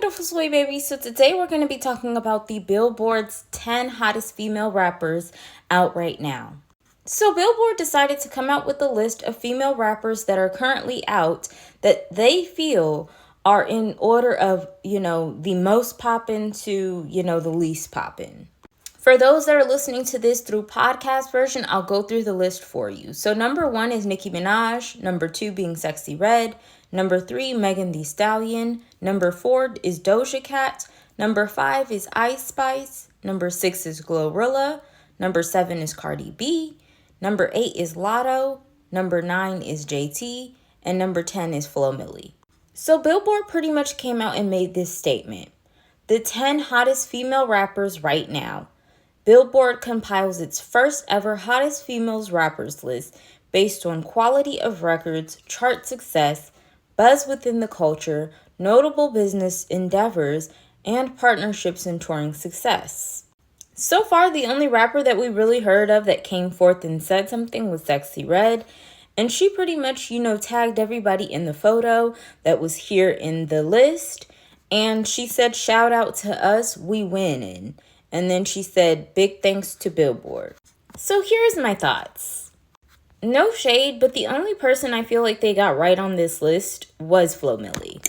wonderful soy baby. So today we're going to be talking about the Billboard's 10 hottest female rappers out right now. So Billboard decided to come out with a list of female rappers that are currently out that they feel are in order of, the most poppin' to, the least poppin'. For those that are listening to this through podcast version, I'll go through the list for you. So number 1 is Nicki Minaj, number 2 being Sexy Red, number 3 Megan Thee Stallion, number 4 is Doja Cat, number 5 is Ice Spice, number 6 is Glorilla, number 7 is Cardi B, number 8 is Lotto, number 9 is JT, and number 10 is Flo Milli. So Billboard pretty much came out and made this statement. The 10 hottest female rappers right now. Billboard compiles its first ever hottest females rappers list based on quality of records, chart success, buzz within the culture, notable business endeavors, and partnerships and touring success. So far, the only rapper that we really heard of that came forth and said something was Sexy Red, and she pretty much, tagged everybody in the photo that was here in the list, and she said, "Shout out to us, we winning." And then she said, "Big thanks to Billboard." So here's my thoughts. No shade, but the only person I feel like they got right on this list was Flo Milli.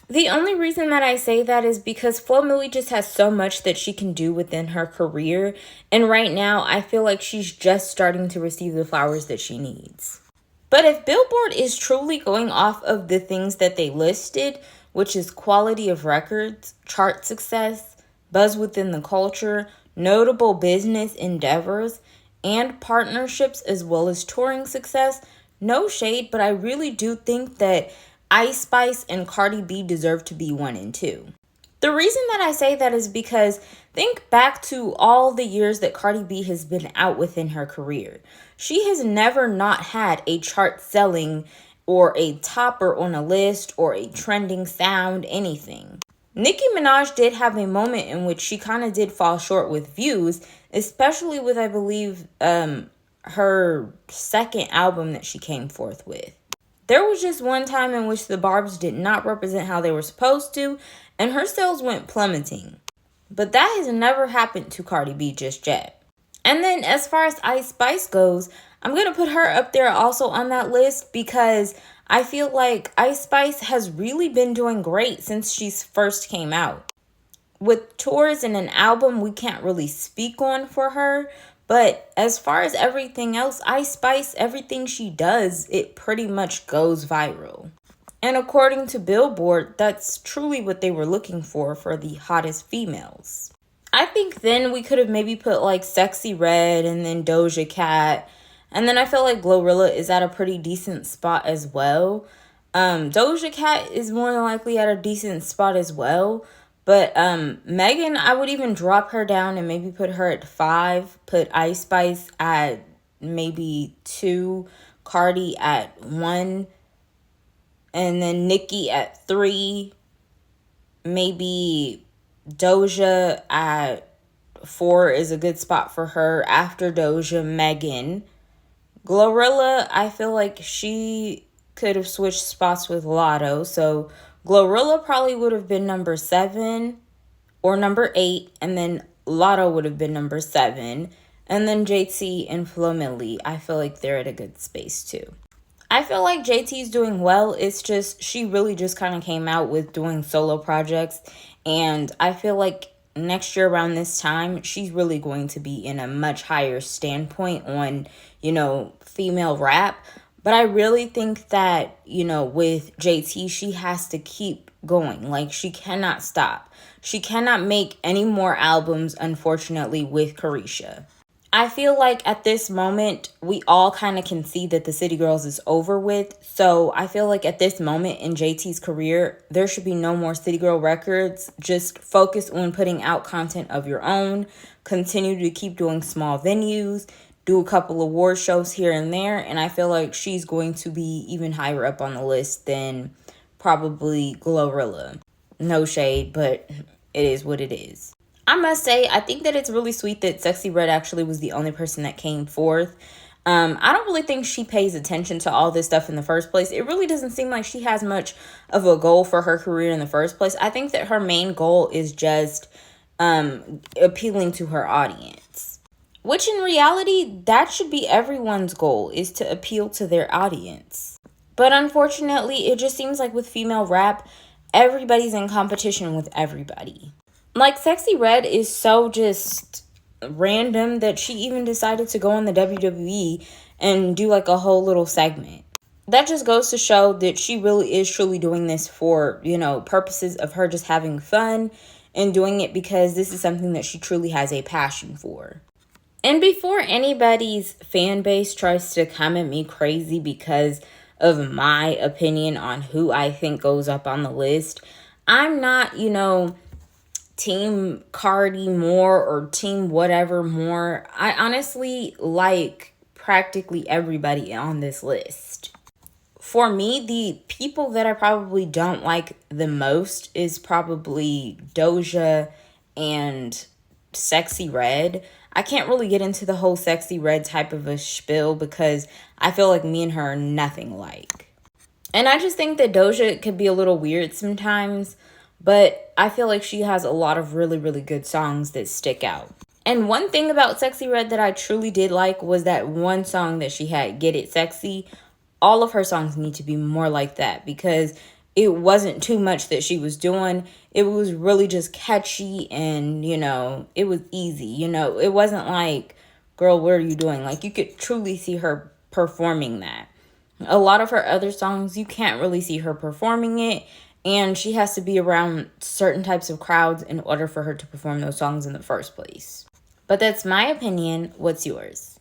The only reason that I say that is because Flo Milli just has so much that she can do within her career. And right now, I feel like she's just starting to receive the flowers that she needs. But if Billboard is truly going off of the things that they listed, which is quality of records, chart success, buzz within the culture, notable business endeavors, and partnerships as well as touring success, no shade, but I really do think that Ice Spice and Cardi B deserve to be 1 and 2. The reason that I say that is because think back to all the years that Cardi B has been out within her career. She has never not had a chart selling or a topper on a list or a trending sound, anything. Nicki Minaj did have a moment in which she kind of did fall short with views, especially with, I believe, her second album that she came forth with. There was just one time in which the barbs did not represent how they were supposed to, and her sales went plummeting. But that has never happened to Cardi B just yet. And then as far as Ice Spice goes, I'm going to put her up there also on that list because I feel like Ice Spice has really been doing great since she first came out. With tours and an album, we can't really speak on for her. But as far as everything else, Ice Spice, everything she does, it pretty much goes viral. And according to Billboard, that's truly what they were looking for the hottest females. I think then we could have maybe put like Sexy Red and then Doja Cat. And then I feel like Glorilla is at a pretty decent spot as well. Doja Cat is more than likely at a decent spot as well. But Megan, I would even drop her down and maybe put her at 5. Put Ice Spice at maybe 2. Cardi at 1. And then Nicki at 3. Maybe Doja at 4 is a good spot for her. After Doja, Megan. Glorilla, I feel like she could have switched spots with Lotto. So Glorilla probably would have been number 7 or number 8. And then Lotto would have been number 7. And then JT and Flo Milli, I feel like they're at a good space too. I feel like JT's doing well. It's just she really just kind of came out with doing solo projects. And I feel like next year around this time, she's really going to be in a much higher standpoint on, female rap. But I really think that, with JT, she has to keep going. Like, she cannot stop. She cannot make any more albums, unfortunately, with Carisha. I feel like at this moment, we all kind of can see that the City Girls is over with. So I feel like at this moment in JT's career, there should be no more City Girl records. Just focus on putting out content of your own. Continue to keep doing small venues. Do a couple award shows here and there. And I feel like she's going to be even higher up on the list than probably Glorilla. No shade, but it is what it is. I must say, I think that it's really sweet that Sexy Red actually was the only person that came forth. I don't really think she pays attention to all this stuff in the first place. It really doesn't seem like she has much of a goal for her career in the first place. I think that her main goal is just appealing to her audience. Which in reality, that should be everyone's goal, is to appeal to their audience. But unfortunately, it just seems like with female rap, everybody's in competition with everybody. Like, Sexy Red is so just random that she even decided to go on the WWE and do like a whole little segment. That just goes to show that she really is truly doing this for, purposes of her just having fun and doing it because this is something that she truly has a passion for. And before anybody's fan base tries to come at me crazy because of my opinion on who I think goes up on the list, I'm not, team Cardi more or team whatever more. I honestly like practically everybody on this list. For me, the people that I probably don't like the most is probably Doja and Sexy Red. I can't really get into the whole Sexy Red type of a spiel because I feel like me and her are nothing alike. And I just think that Doja could be a little weird sometimes, but I feel like she has a lot of really, really good songs that stick out. And one thing about Sexy Red that I truly did like was that one song that she had, Get It Sexy. All of her songs need to be more like that because it wasn't too much that she was doing. It was really just catchy and, it was easy. It wasn't like, girl, what are you doing? Like, you could truly see her performing that. A lot of her other songs, you can't really see her performing it. And she has to be around certain types of crowds in order for her to perform those songs in the first place. But that's my opinion. What's yours?